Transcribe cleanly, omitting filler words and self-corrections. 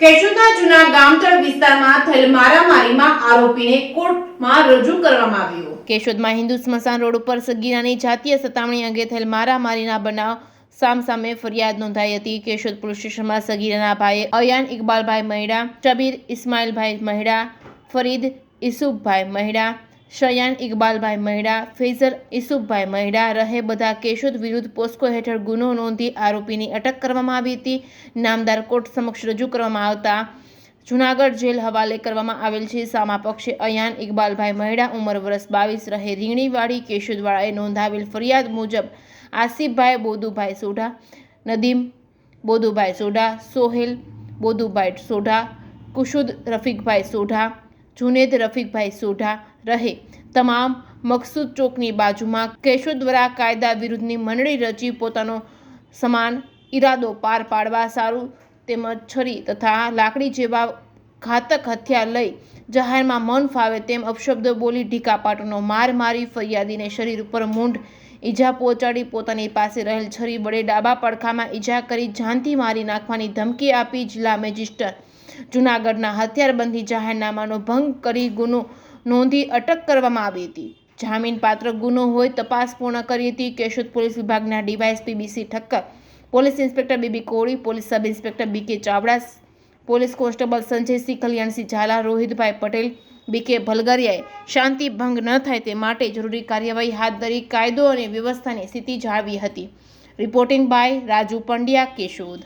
કેશોદના જૂના ગામતળ વિસ્તારમાં થયેલ મારામારીમાં આરોપીને કોર્ટમાં રજૂ કરવામાં આવ્યો। કેશોદમાં હિન્દુ સ્મશાન રોડ ઉપર સગીરાની જાતીય સતામણી અંગે થયેલ મારામારીના બનાવ સામસામે ફરિયાદ નોંધાઈ હતી। કેશોદ પોલીસ સ્ટેશનમાં સગીરાના ભાઈએ અયાન ઇકબાલભાઈ મહેડા, શબીર ઇસ્માઇલભાઈ મહેડા, ફરીદ ઇસુફભાઈ મહેડા, શયાન ઇકબાલભાઈ મહેડા, ફૈઝલ ઇસુફભાઈ મહેડા રહે બધા કેશોદ વિરુદ્ધ પોસ્કો હેઠળ ગુનો નોંધી આરોપીની અટક કરવામાં આવી હતી। નામદાર કોર્ટ સમક્ષ રજૂ કરવામાં આવતા જૂનાગઢ જેલ હવાલે કરવામાં આવેલ છે। સામા પક્ષે અયાન ઇકબાલભાઈ મહેડા ઉંમર વર્ષ 22 રહે રીંગણીવાડી કેશોદવાળાએ નોંધાવેલ ફરિયાદ મુજબ આસિફભાઈ બોધુભાઈ સોઢા, નદીમ બોધુભાઈ સોઢા, સોહેલ બોધુભાઈ સોઢા, કુશુદ રફીકભાઈ સોઢા, જુનેદ રફીકભાઈ સોઢા રહે તમામ મકસૂદ ચોકની બાજુમાં કેશોદ દ્વારા કાયદા વિરુદ્ધની મંડળી રચી પોતાનો સમાન ઈરાદો પાર પાડવા સારું તેમજ છરી તથા લાકડી જેવા ઘાતક હથિયાર લઈ જાહેરમાં મન ફાવે તેમ અપશબ્દો બોલી ઢીકાપાટોનો માર મારી ફરિયાદીને શરીર ઉપર મૂંઢ ઈજા પહોંચાડી પોતાની પાસે રહેલ છરી વડે ડાબા પડખામાં ઈજા કરી જાનથી મારી નાખવાની ધમકી આપી જિલ્લા મેજિસ્ટર જૂનાગઢના હથિયારબંધી જાહેરનામાનો ભંગ કરી ગુનો નોંધી અટક કરવામાં આવી હતી। જામીન પાત્ર ગુનો હોય તપાસ પૂર્ણ કરી હતી। કેશોદ પોલીસ વિભાગના DYSP B C Thakkar, police inspector B B Koli, police sub inspector B K Chavda, police constable Sanjaysinh, Kalyansinh Jhala, Rohitbhai Patel, B K ભલગરિયાએ શાંતિ ભંગ ન થાય તે માટે જરૂરી કાર્યવાહી હાથ ધરી કાયદો અને વ્યવસ્થાની સ્થિતિ જાળવી હતી। Reporting by Raju Pandya, Keshod.